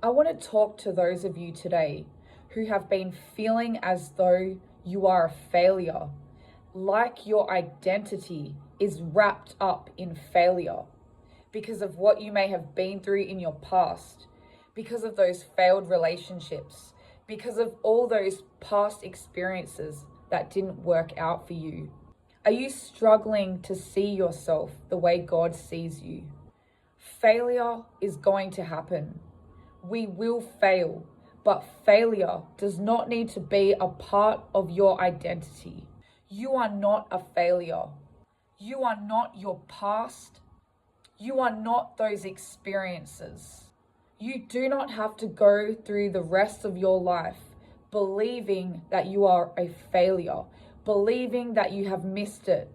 I want to talk to those of you today who have been feeling as though you are a failure, like your identity is wrapped up in failure because of what you may have been through in your past, because of those failed relationships, because of all those past experiences that didn't work out for you. Are you struggling to see yourself the way God sees you? Failure is going to happen. We will fail, but failure does not need to be a part of your identity. You are not a failure. You are not your past. You are not those experiences. You do not have to go through the rest of your life believing that you are a failure, believing that you have missed it,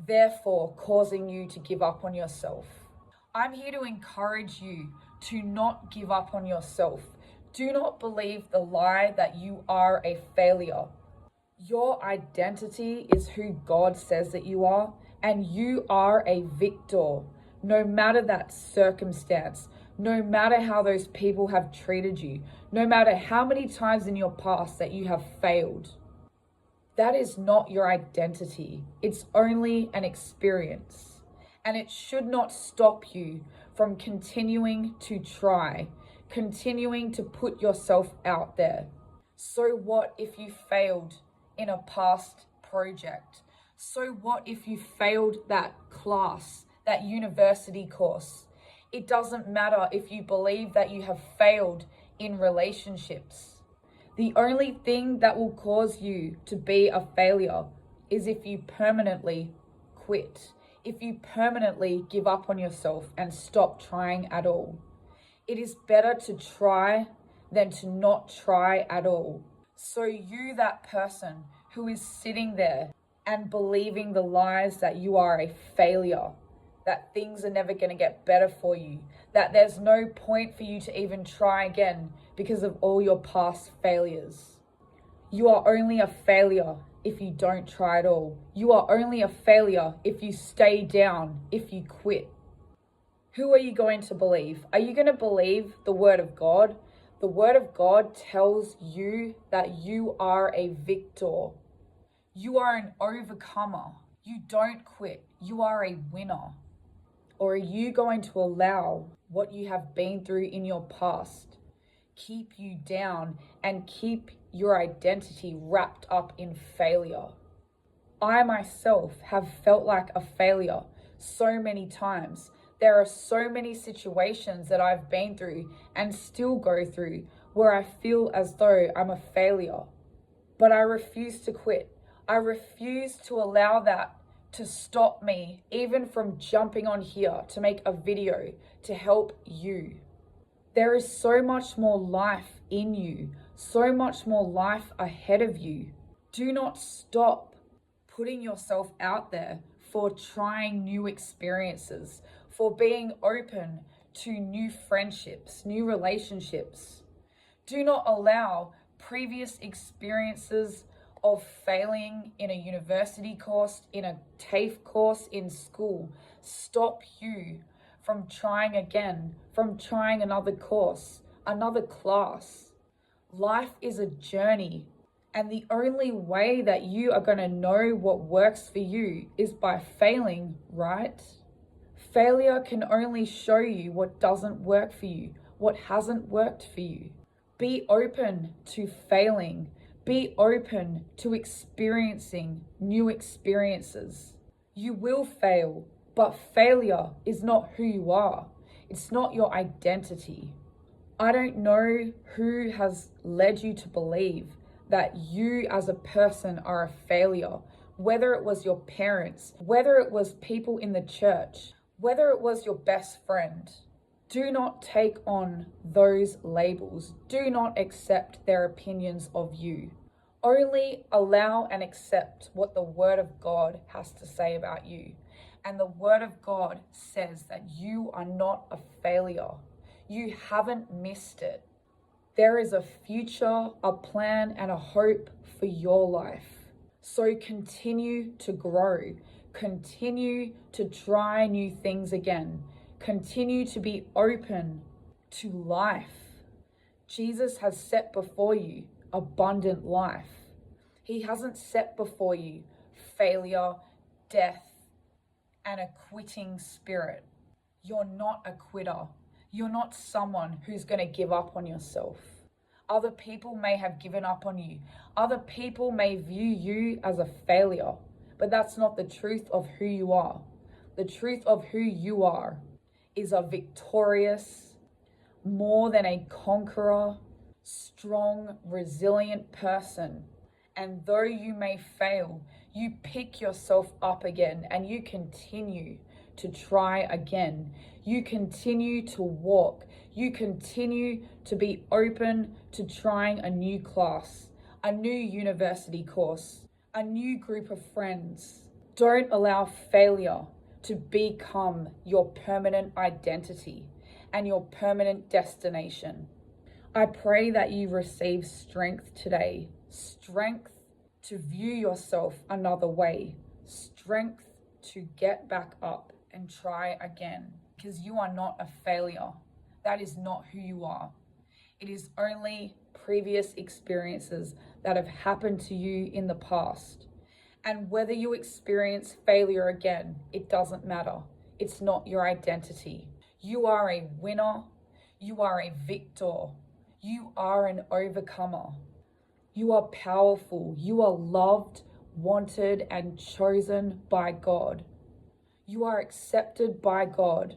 therefore causing you to give up on yourself. I'm here to encourage you to not give up on yourself. Do not believe the lie that you are a failure. Your identity is who God says that you are, and you are a victor. No matter that circumstance, no matter how those people have treated you, no matter how many times in your past that you have failed, that is not your identity. It's only an experience. And it should not stop you from continuing to try, continuing to put yourself out there. So what if you failed in a past project? So what if you failed that class, that university course? It doesn't matter if you believe that you have failed in relationships. The only thing that will cause you to be a failure is if you permanently quit, if you permanently give up on yourself and stop trying at all. It is better to try than to not try at all. So you, that person who is sitting there and believing the lies that you are a failure, that things are never going to get better for you, that there's no point for you to even try again because of all your past failures. You are only a failure if you don't try at all. You are only a failure if you stay down, if you quit. Who are you going to believe? Are you going to believe the word of God? The word of God tells you that you are a victor. You are an overcomer. You don't quit. You are a winner. Or are you going to allow what you have been through in your past keep you down and keep your identity wrapped up in failure? I myself have felt like a failure so many times. There are so many situations that I've been through and still go through where I feel as though I'm a failure. But I refuse to quit. I refuse to allow that to stop me even from jumping on here to make a video to help you. There is so much more life in you, so much more life ahead of you. Do not stop putting yourself out there for trying new experiences, for being open to new friendships, new relationships. Do not allow previous experiences of failing in a university course, in a TAFE course in school, stop you from trying again, from trying another course, another class. Life is a journey, and the only way that you are going to know what works for you is by failing, right? Failure can only show you what doesn't work for you, what hasn't worked for you. Be open to failing. Be open to experiencing new experiences. You will fail, but failure is not who you are. It's not your identity. I don't know who has led you to believe that you as a person are a failure, whether it was your parents, whether it was people in the church, whether it was your best friend. Do not take on those labels. Do not accept their opinions of you. Only allow and accept what the Word of God has to say about you. And the Word of God says that you are not a failure. You haven't missed it. There is a future, a plan, and a hope for your life. So continue to grow. Continue to try new things again. Continue to be open to life. Jesus has set before you abundant life. He hasn't set before you failure, death, and a quitting spirit. You're not a quitter. You're not someone who's going to give up on yourself. Other people may have given up on you. Other people may view you as a failure, but that's not the truth of who you are. The truth of who you are is a victorious, more than a conqueror, strong, resilient person. And though you may fail, you pick yourself up again and you continue to try again. You continue to walk. You continue to be open to trying a new class, a new university course, a new group of friends. Don't allow failure to become your permanent identity and your permanent destination. I pray that you receive strength today, strength to view yourself another way, strength to get back up and try again, because you are not a failure. That is not who you are. It is only previous experiences that have happened to you in the past. And whether you experience failure again, it doesn't matter. It's not your identity. You are a winner. You are a victor. You are an overcomer. You are powerful. You are loved, wanted, and chosen by God. You are accepted by God.